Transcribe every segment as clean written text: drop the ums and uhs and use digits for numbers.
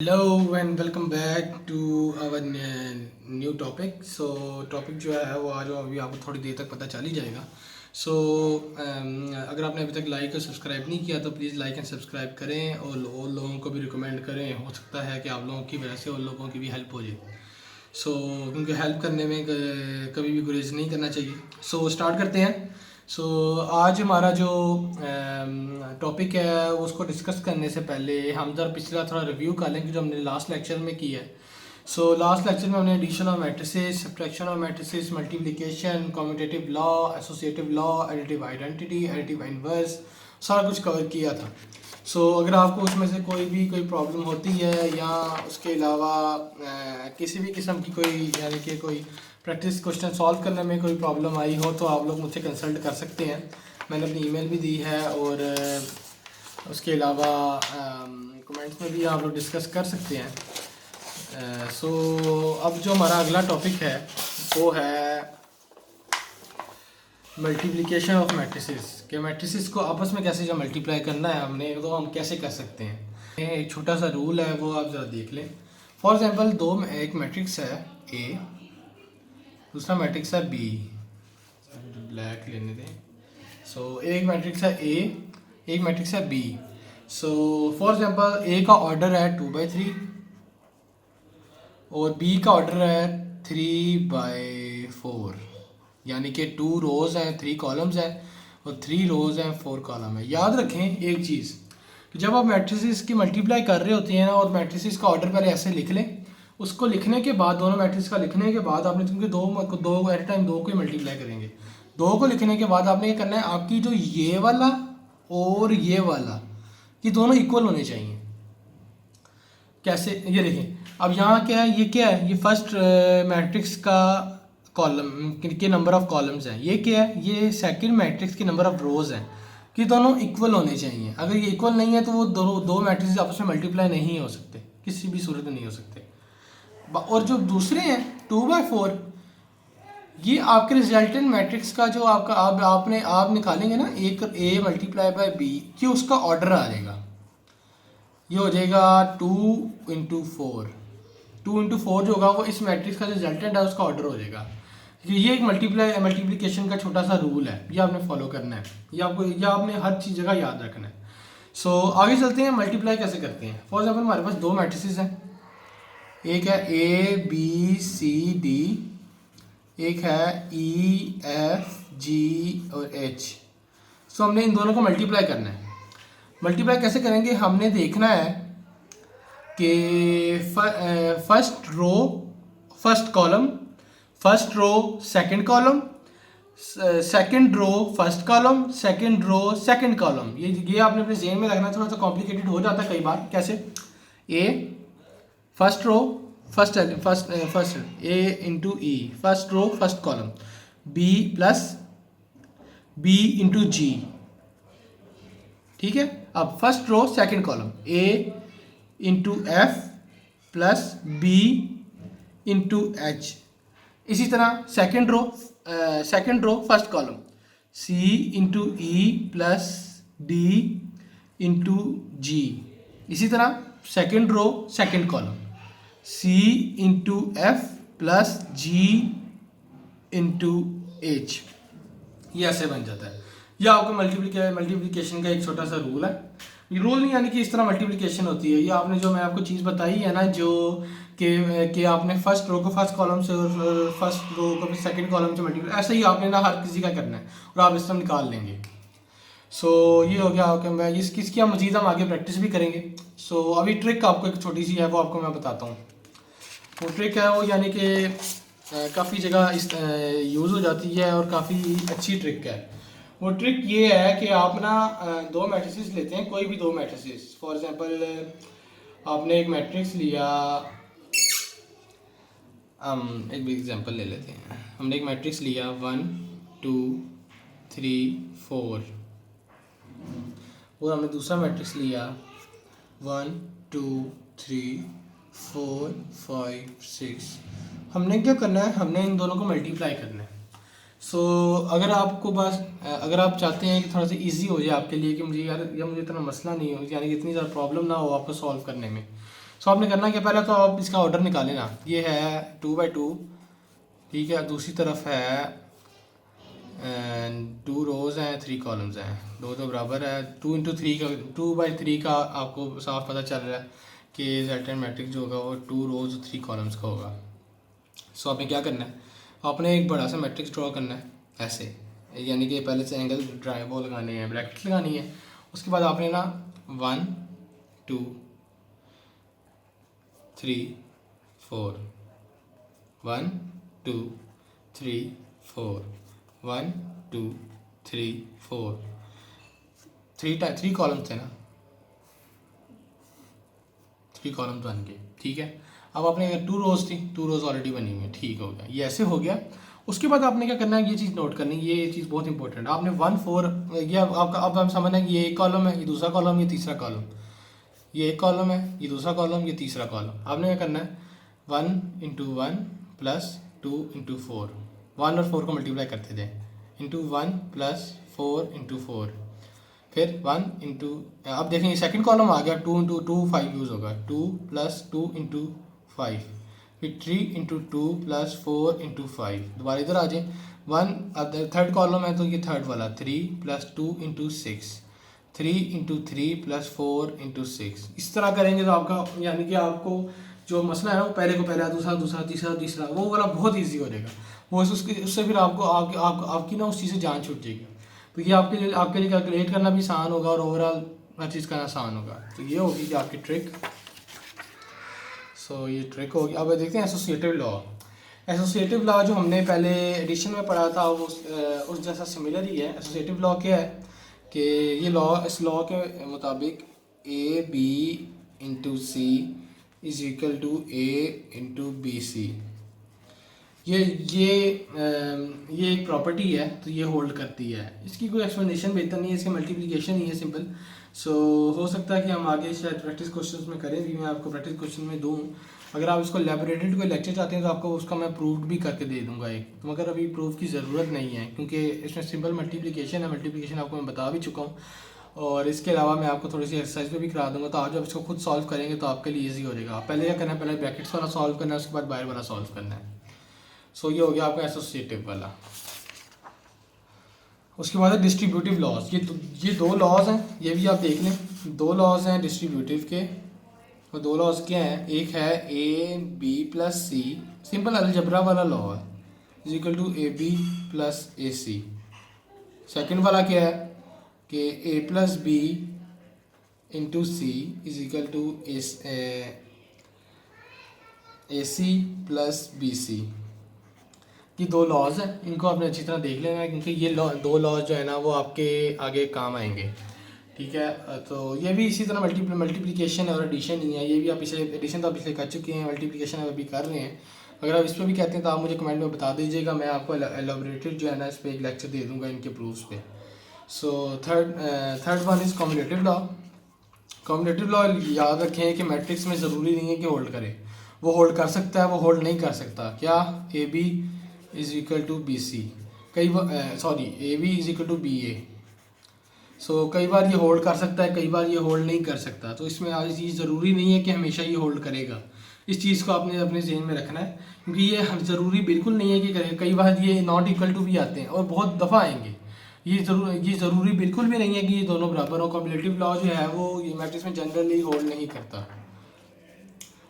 Hello and welcome back to our new topic. Topic जो है वो आज अभी आपको थोड़ी देर तक पता चल ही जाएगा। अगर आपने अभी तक लाइक और सब्सक्राइब नहीं किया तो प्लीज़ लाइक एंड सब्सक्राइब करें और लोगों को भी रिकमेंड करें। हो सकता है कि आप लोगों की वजह से उन लोगों की भी हेल्प हो जाए। क्योंकि हेल्प करने में कभी भी गुरेज नहीं करना चाहिए। स्टार्ट करते हैं। आज हमारा जो टॉपिक है उसको डिस्कस करने से पहले हम जरा पिछला थोड़ा रिव्यू कर लें कि जो हमने लास्ट लेक्चर में किया है। लास्ट लेक्चर में हमने addition of matrices, subtraction of matrices, multiplication, commutative law, associative law, additive identity, additive inverse सारा कुछ कवर किया था। अगर आपको उसमें से कोई प्रॉब्लम होती है या उसके अलावा किसी भी किस्म की कोई यानी कि कोई प्रैक्टिस क्वेश्चन सॉल्व करने में कोई प्रॉब्लम आई हो तो आप लोग मुझसे कंसल्ट कर सकते हैं। मैंने अपनी ईमेल भी दी है और उसके अलावा कमेंट्स में भी आप लोग डिस्कस कर सकते हैं। अब जो हमारा अगला टॉपिक है वो है मल्टीप्लिकेशन ऑफ मैट्रिसेस के मैट्रिसेस को आपस में कैसे जो मल्टीप्लाई करना है हमने तो हम कैसे कर सकते हैं। एक छोटा सा रूल है वो आप ज़रा देख लें। फॉर एग्जांपल एक मैट्रिक्स है ए, दूसरा मैट्रिक्स है बी। ब्लैक लेने दें। एक मैट्रिक्स है ए, एक मैट्रिक्स है बी। फॉर एग्जांपल ए का ऑर्डर है 2/3 और बी का ऑर्डर है 3/4, यानी कि 2 रोज़ हैं 3 कॉलम्स हैं और 3 रोज़ हैं 4 कॉलम है। याद रखें एक चीज़ कि जब आप मैट्रिसेस की मल्टीप्लाई कर रहे होते हैं ना और मैट्रिसेस का ऑर्डर पहले ऐसे लिख लें, उसको लिखने के बाद दोनों मैट्रिक्स का लिखने के बाद आपने क्योंकि दो एट टाइम दो को ही मल्टीप्लाई करेंगे, दो को लिखने के बाद आपने क्या करना है, आपकी जो ये वाला और ये वाला ये दोनों इक्वल होने चाहिए। कैसे, ये देखें अब यहाँ क्या है, ये क्या है, ये फर्स्ट मैट्रिक्स का कॉलम के नंबर ऑफ कॉलम्स हैं। ये क्या है, ये सेकंड मैट्रिक्स के नंबर ऑफ रोज़ हैं कि दोनों इक्वल होने चाहिए। अगर ये इक्वल नहीं है तो वो दो मैट्रिक्स आपस में मल्टीप्लाई नहीं हो सकते, किसी भी सूरत में नहीं हो सकते। और जो दूसरे हैं 2/4 ये आपके रिजल्टेंट मैट्रिक्स का जो आपका आप निकालेंगे ना, एक ए मल्टीप्लाई बाय बी, ये उसका ऑर्डर आ जाएगा। ये हो जाएगा 2 × 4। 2 × 4 जो होगा वो इस मैट्रिक्स का जो रिजल्टेंट है उसका ऑर्डर हो जाएगा। ये एक मल्टीप्लिकेशन का छोटा सा रूल है, ये आपने फॉलो करना है, ये आपने हर चीज़ जगह याद रखना है। आगे चलते हैं मल्टीप्लाई कैसे करते हैं। फॉर एग्जाम्पल हमारे पास दो मैट्रिसेस हैं, एक है ए बी सी डी, एक है ई एफ जी और एच। हमने इन दोनों को मल्टीप्लाई करना है। मल्टीप्लाई कैसे करेंगे, हमने देखना है कि first row first column, first row second column, second row first column, second row second column. ये आपने अपने ज़हन में रखना। थोड़ा सा कॉम्प्लिकेटेड हो जाता है कई बार। कैसे, A first row first A into E, first row first column, B plus B into G, ठीक है। अब first row second column, A into F plus B into H. इसी तरह second row first column, C into E plus D into G. इसी तरह second row second column, C into F plus G into H. ये ऐसे बन जाता है। यह आपको मल्टीप्लिकेशन का एक छोटा सा रूल है। ये रूल नहीं यानी कि इस तरह मल्टीप्लिकेशन होती है। ये आपने जो मैं आपको चीज़ बताई है ना, जो कि आपने फर्स्ट रो को फर्स्ट कॉलम से और फर्स्ट रो को सेकंड कॉलम से मल्टीप्लाई, ऐसा ही आपने ना हर किसी का करना है और आप इस तरह निकाल लेंगे। ये हो गया आपका। इसकी हम मज़ीद हम आगे प्रैक्टिस भी करेंगे। अभी ट्रिक आपको एक छोटी सी है वो आपको मैं बताता हूँ। वो ट्रिक है वो यानी कि काफ़ी जगह यूज़ हो जाती है और काफ़ी अच्छी ट्रिक है। वो ट्रिक ये है कि आप ना दो मैट्रिसेस लेते हैं, कोई भी दो मैट्रिसेस। फॉर एग्जांपल आपने एक मैट्रिक्स लिया, हम एक भी एग्जांपल ले लेते हैं। हमने एक मैट्रिक्स लिया 1 2 3 4 और हमने दूसरा मैट्रिक्स लिया 1 2 3 4 5 6। हमने क्या करना है, हमने इन दोनों को मल्टीप्लाई करना है। अगर आपको बस अगर आप चाहते हैं कि थोड़ा सा इजी हो जाए आपके लिए कि मुझे इतना मसला नहीं हो, यानी कि इतनी ज़्यादा प्रॉब्लम ना हो आपको सॉल्व करने में, सो आपने करना क्या, पहले तो आप इसका ऑर्डर निकालें ना, ये है 2 बाई 2, ठीक है, दूसरी तरफ है 2 रोज़ हैं 3 कॉलम्स हैं, दो तो बराबर है, 2 × 3 का 2/3 का आपको साफ पता चल रहा है कि रिजल्टेंट मैट्रिक्स जो होगा वो 2 रोज़ 3 कॉलम्स का होगा। सो आपने क्या करना है, आपने एक बड़ा सा मैट्रिक्स ड्रॉ करना है ऐसे, यानी कि पहले से एंगल ड्राई वो लगाने हैं, ब्रैकेट लगानी है, उसके बाद आपने ना 1 2 3 4 1 2 3 4 1 2 3 4 3 कॉलम्स थे ना, 3 कॉलम्स बन गए, ठीक है। अब आपने 2 रोज़ थी, 2 रोज़ ऑलरेडी बनी हुई है, ठीक हो गया, ये ऐसे हो गया। उसके बाद आपने क्या करना है, ये चीज़ नोट करनी है, ये चीज़ बहुत इंपॉर्टेंट है। आपने 1 4 ये आपका अब हम समझना है कि ये एक कॉलम है, ये दूसरा कॉलम, ये तीसरा कॉलम, ये एक कॉलम है, ये दूसरा कॉलम, ये तीसरा कॉलम। आपने क्या करना है, 1 × 1 + 2 × 4, 1 और 4 को मल्टीप्लाई करते थे, इंटू 1 + 4 × 4, फिर 1 इंटू, अब देखें ये सेकंड कॉलम आ गया, 2 × 2 5 यूज़ होगा, 2 + 2 × 5, फिर 3 × 2 + 4 × 5, दोबारा इधर आ जाए 1, अब थर्ड कॉलम है तो ये थर्ड वाला 3 + 2 × 6, 3 × 3 + 4 × 6। इस तरह करेंगे तो आपका यानी कि आपको जो मसला है ना, वो पहले को पहला, दूसरा दूसरा, तीसरा तीसरा, वो वाला बहुत ईजी हो जाएगा। वो उससे फिर आपको आपकी ना उस चीज़ से जान छूट जाएगी। तो ये आपके लिए कैलकुलेट करना भी आसान होगा और ओवरऑल हर चीज़ करना आसान होगा। तो ये होगी कि आपकी ट्रिक। सो ये ट्रिक होगी। अब देखते हैं एसोसिएटिव लॉ। एसोसिएटिव लॉ जो हमने पहले एडिशन में पढ़ा था वो उस जैसा सिमिलर ही है। एसोसिएटिव लॉ क्या है कि ये लॉ, इस लॉ के मुताबिक AB × C = A × BC। ये एक प्रॉपर्टी है, तो ये होल्ड करती है। इसकी कोई एक्सप्लेनेशन बेहतर नहीं है, इसकी मल्टीप्लिकेशन ही है सिंपल। सो हो सकता है कि हम आगे शायद प्रैक्टिस क्वेश्चंस में करें भी, मैं आपको प्रैक्टिस क्वेश्चन में दूँ। अगर आप इसको लैबोरेटरी कोई लेक्चर चाहते हैं तो आपको उसका मैं प्रूफ भी करके दे दूंगा एक, तो मगर अभी प्रूफ की ज़रूरत नहीं है क्योंकि इसमें सिंपल मल्टीप्लिकेशन है। मल्टीप्लिकेशन आपको मैं बता भी चुका हूँ और इसके अलावा मैं आपको थोड़ी सी एक्सरसाइज पे भी करा दूंगा। तो आप जब इसको खुद सॉल्व करेंगे तो आपके लिए ईजी हो जाएगा। पहले क्या करना है, पहले ब्रैकेट्स वाला सॉल्व करना है, उसके बाद बाहर वाला सॉल्व करना है। सो ये हो गया आपका एसोसिएटिव वाला। उसके बाद है डिस्ट्रीब्यूटिव लॉज। ये दो लॉज हैं, ये भी आप देख लें। 2 लॉज हैं डिस्ट्रीब्यूटिव के, और 2 लॉज क्या हैं, एक है AB + C, सिंपल अलजबरा वाला लॉ है, = AB + AC। सेकंड वाला क्या है कि A + B × C = AC + BC। ये 2 लॉज हैं, इनको आपने अच्छी तरह देख लेना है क्योंकि ये 2 लॉज जो है ना वो आपके आगे काम आएंगे, ठीक है। तो ये भी इसी तरह मल्टीप्लिकेशन और एडिशन ही है। ये भी आप इसे एडिशन तो आप इसलिए कर चुके हैं, मल्टीप्लिकेशन आप अभी कर रहे हैं। अगर आप इस पर भी कहते हैं तो आप मुझे कमेंट में बता दीजिएगा, मैं आपको एलैबोरेटेड जो है ना इस पर एक लेक्चर दे दूँगा इनके प्रूफ्स पे। So third one is cumulative law. Cumulative law याद रखें कि मैट्रिक्स में ज़रूरी नहीं है कि होल्ड करे, वो होल्ड कर सकता है, वो होल्ड नहीं कर सकता। क्या AB = BC, कई AB = BA। सो कई बार ये होल्ड कर सकता है, कई बार ये होल्ड नहीं कर सकता। तो इसमें आज चीज़ ज़रूरी नहीं है कि हमेशा ये होल्ड करेगा। इस चीज़ को आपने अपने जहन में रखना है क्योंकि ये ज़रूरी बिल्कुल नहीं है कि करेगा। कई बार ये नॉट इक्वल टू भी आते हैं और बहुत दफ़ा आएंगे। ये ज़रूरी बिल्कुल भी नहीं है कि ये दोनों बराबर हो। कम्युलेटिव लॉ जो है वो ये मैट्रिक्स में जनरली होल्ड नहीं करता।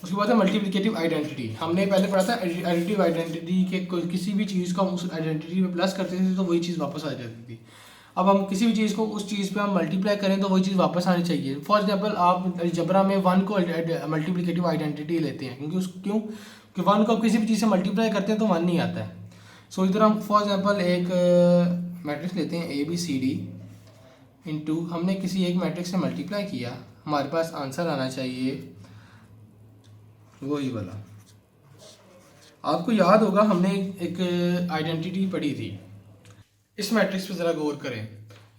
उसके बाद है मल्टीप्लिकेटिव आइडेंटिटी। हमने पहले पढ़ा था एडिटिव आइडेंटिटी के किसी भी चीज़ को हम उस आइडेंटिटी में प्लस करते थे तो वही चीज़ वापस आ जाती थी। अब हम किसी भी चीज़ को उस चीज़ पे हम मल्टीप्लाई करें तो वही चीज़ वापस आनी चाहिए। फॉर एग्जांपल आप अलजबरा में 1 को मल्टीप्लिकेटिव आइडेंटिटी लेते हैं क्यों कि 1 को आप किसी भी चीज़ से मल्टीप्लाई करते हैं तो 1 नहीं आता है। सो इधर हम फॉर एग्जांपल एक मैट्रिक्स लेते हैं ABCD इंटू, हमने किसी एक मैट्रिक्स से मल्टीप्लाई किया, हमारे पास आंसर आना चाहिए वही वाला। आपको याद होगा हमने एक आइडेंटिटी पढ़ी थी। इस मैट्रिक्स पे ज़रा गौर करें।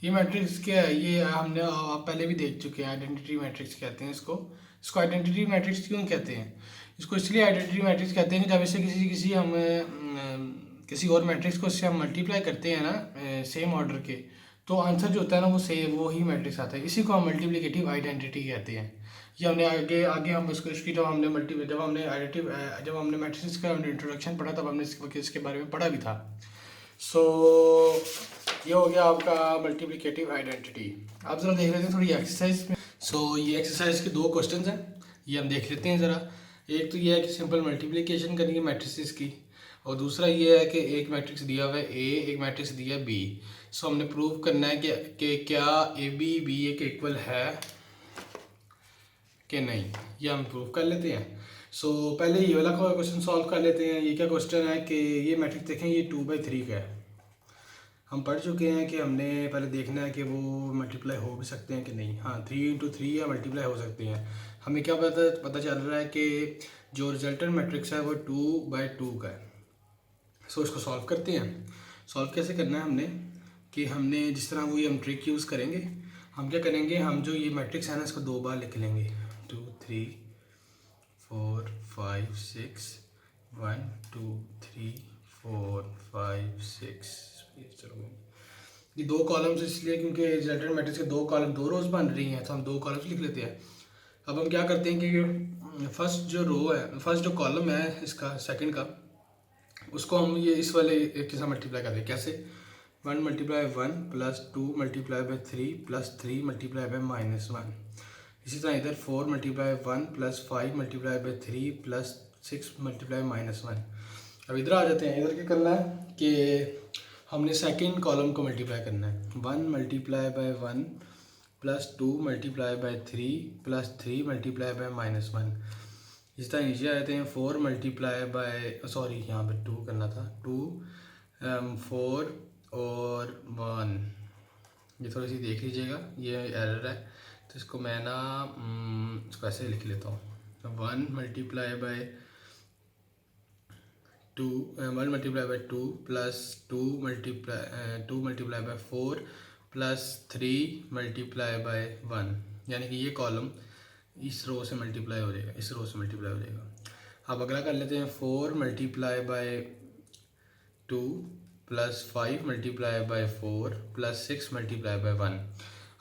ये मैट्रिक्स क्या है, ये हमने आप पहले भी देख चुके हैं। आइडेंटिटी मैट्रिक्स कहते हैं इसको आइडेंटिटी मैट्रिक्स क्यों कहते हैं? इसको इसलिए आइडेंटिटी मैट्रिक्स कहते हैं कि जब इसे किसी और मैट्रिक्स को इससे हम मल्टीप्लाई करते हैं ना सेम ऑर्डर के, तो आंसर जो होता है ना वो सेम वही मैट्रिक्स आता है। इसी को हम मल्टीप्लिकेटिव आइडेंटिटी कहते हैं। ये हमने आगे आगे हम इसकी जब हमने जब हमने मैट्रिसेस का इंट्रोडक्शन पढ़ा तब हमने इसके बारे में पढ़ा भी था। सो ये हो गया आपका मल्टीप्लिकेटिव आइडेंटिटी। आप ज़रा देख लेते हैं थोड़ी एक्सरसाइज में। सो ये एक्सरसाइज के 2 क्वेश्चन हैं, ये हम देख लेते हैं ज़रा। एक तो ये है कि सिंपल मल्टीप्लिकेशन करनी है मैट्रिसेस की, और दूसरा ये है कि एक मैट्रिक्स दिया हुआ है ए, एक मैट्रिक्स दिया है बी। सो हमने प्रूव करना है कि क्या ए बी बी ए के इक्वल है कि नहीं, ये हम प्रूव कर लेते हैं। सो पहले ये वाला क्वेश्चन सॉल्व कर लेते हैं। ये क्या क्वेश्चन है कि ये मैट्रिक्स देखें, ये 2/3 का है। हम पढ़ चुके हैं कि हमने पहले देखना है कि वो मल्टीप्लाई हो भी सकते हैं कि नहीं। हाँ, 3 × 3 या मल्टीप्लाई हो सकते हैं। हमें क्या पता चल रहा है कि जो रिजल्टेंट मैट्रिक्स है वो 2/2 का है। सो इसको सॉल्व करते हैं। सॉल्व कैसे करना है हमने कि हमने जिस तरह वो हम ट्रिक यूज़ करेंगे, हम क्या करेंगे, हम जो ये मैट्रिक्स है ना इसको 2 बार लिख लेंगे। 2 3 4 5 6 1 2 3 4 5 6। चलो ये 2 कॉलम्स इसलिए क्योंकि रिजल्टेंट मैट्रिक्स के 2 कॉलम 2 रोज बन रही हैं, तो हम 2 कॉलम्स लिख लेते हैं। अब हम क्या करते हैं कि फर्स्ट जो रो है, फर्स्ट जो कॉलम है इसका सेकंड का, उसको हम ये इस वाले के साथ मल्टीप्लाई करते हैं। कैसे? 1 × 1 + 2 × 3 + 3 × -1। इसी तरह इधर 4 × 1 + 5 × 3 + 6 × -1। अब इधर आ जाते हैं। इधर क्या करना है कि हमने सेकंड कॉलम को मल्टीप्लाई करना है। 1 × 1 + 2 × 3 + 3 × -1। इस तरह नीचे आ जाते हैं। 4 × यहाँ पे 2 करना था। 2 4 और 1, ये थोड़ी सी देख लीजिएगा, ये एरर है, तो इसको मैं ना इसको ऐसे लिख लेता हूँ। 1 × 2 + 2 × 2 + 2 × 4 + 3 × 1, यानी कि ये कॉलम इस रो से मल्टीप्लाई हो जाएगा, इस रो से मल्टीप्लाई हो जाएगा। अब अगला कर लेते हैं। 4 × 2 + 5 × 4 + 6 × 1।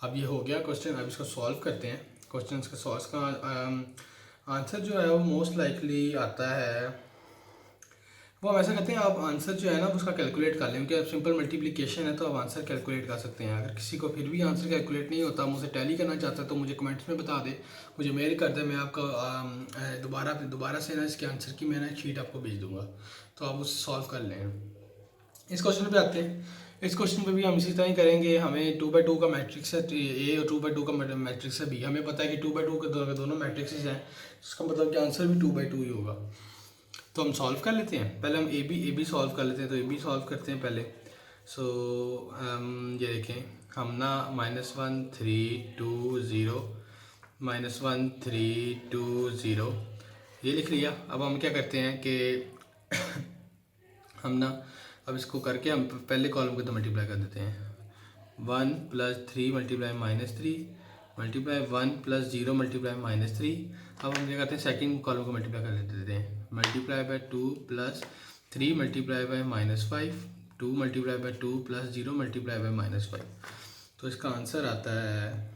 अब ये हो गया क्वेश्चन। अब इसको सॉल्व करते हैं। क्वेश्चन का आंसर जो है वो मोस्ट लाइकली आता है, वो हम ऐसा करते हैं, आप आंसर जो है ना उसका कैलकुलेट कर लें, क्योंकि सिंपल मल्टीप्लिकेशन है तो आप आंसर कैलकुलेट कर सकते हैं। अगर किसी को फिर भी आंसर कैलकुलेट नहीं होता, मुझे टैली करना चाहता है, तो मुझे कमेंट्स में बता दे, मुझे मेल कर दे, मैं आपको दोबारा से ना इसके आंसर की मैं ना शीट आपको भेज दूँगा, तो आप उससे सॉल्व कर लें। इस क्वेश्चन पे आते हैं। इस क्वेश्चन पे भी हम इसी तरह ही करेंगे। हमें 2/2 का मैट्रिक्स है ए और 2/2 का मैट्रिक्स है बी। हमें पता है कि 2/2 के दोनों मैट्रिक्सेस हैं, इसका मतलब कि आंसर भी 2/2 ही होगा। तो हम सॉल्व कर लेते हैं। पहले हम ए बी सॉल्व कर लेते हैं, तो ए बी सॉल्व करते हैं पहले। सो ये देखें, हम ना -1 3 2 0 -1 3 2 0 ये लिख लिया। अब हम क्या करते हैं कि हम ना अब इसको करके हम पहले कॉलम को तो मल्टीप्लाई कर देते हैं। 1 + 3 × -3 × 1 + 0 × -3। अब हम क्या करते हैं, सेकंड कॉलम को मल्टीप्लाई कर देते हैं। ×2 + 3 × -5 2 × 2 + 0 × -5। तो इसका आंसर आता है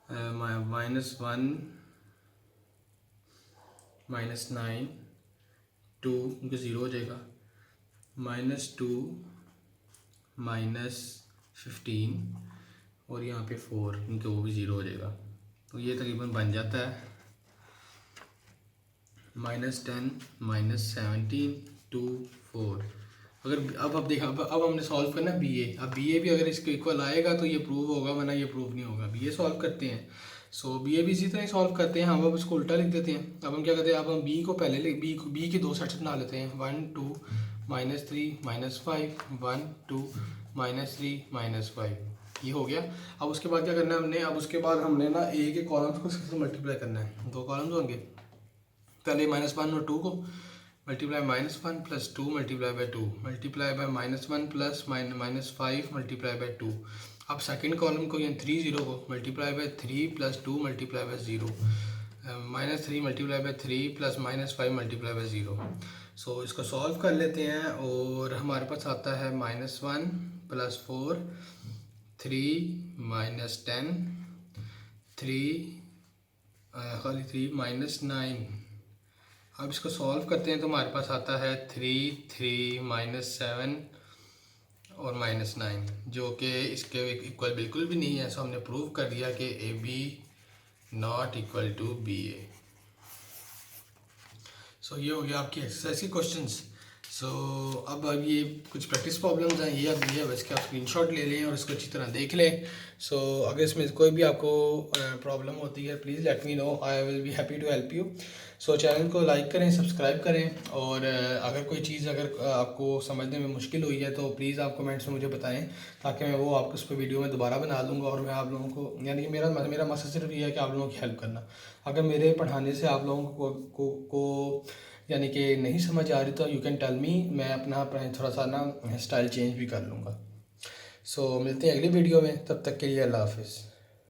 -1 -9 2 क्योंकि 0 हो जाएगा, -2 -15 और यहाँ पे 4 क्योंकि वो भी 0 हो जाएगा। तो ये तकरीबन बन जाता है -10 -17 2 4। अगर अब देखा, अब हमने सॉल्व करना बी ए। अब बी ए भी अगर इसके इक्वल आएगा तो ये प्रूव होगा, वरना ये प्रूव नहीं होगा। बी ए सॉल्व करते हैं। सो बी ए भी इसी तरह ही सॉल्व करते हैं। हम अब इसको उल्टा लिख देते हैं। अब हम क्या करते हैं, अब हम बी को पहले बी के 2 सेट्स बना लेते हैं। 1 2 -3 -5 1 2 -3 -5, ये हो गया। अब उसके बाद क्या करना है हमने, अब उसके बाद हमने ना ए के कॉलम्स को इससे मल्टीप्लाई करना है। 2 कॉलम्स होंगे, पहले -1 और 2 को मल्टीप्लाई -1 + 2 × 2 मल्टीप्लाई बाय -1 + -5 × 2। अब सेकंड कॉलम को यानी 3 0 को मल्टीप्लाई बाय 3 + 2 × 0 -3 × 3 + -5 × 0। सो इसको सॉल्व कर लेते हैं और हमारे पास आता है -1 + 4 3 -10 3 खाली 3 -9। अब इसको सॉल्व करते हैं तो हमारे पास आता है 3 3 -7 और -9, जो कि इसके इक्वल बिल्कुल भी नहीं है। सो हमने प्रूव कर दिया कि AB not equal to BA। So ये हो गया आपकी एक्सरसाइज के क्वेश्चंस। सो अब ये कुछ प्रैक्टिस प्रॉब्लम्स हैं, ये अब ये इसके आप स्क्रीनशॉट ले लें और इसको अच्छी तरह देख लें। सो अगर इसमें कोई भी आपको प्रॉब्लम होती है please let me know, I will be happy to help you. So channel को लाइक करें, सब्सक्राइब करें, और अगर कोई चीज़ अगर आपको समझने में मुश्किल हुई है तो प्लीज़ आप कमेंट्स में मुझे बताएं, ताकि मैं वो आपको उस पर वीडियो में दोबारा बना दूँगा। और मैं आप लोगों को, यानी कि मेरा मकसद सिर्फ ये है कि आप लोगों की हेल्प करना। अगर मेरे पढ़ाने से आप लोगों को यानी कि नहीं समझ आ रही तो यू कैन टेल मी, मैं अपना थोड़ा सा ना स्टाइल चेंज भी कर लूँगा। सो मिलते हैं अगली वीडियो में, तब तक के लिए अल्लाह हाफिज़।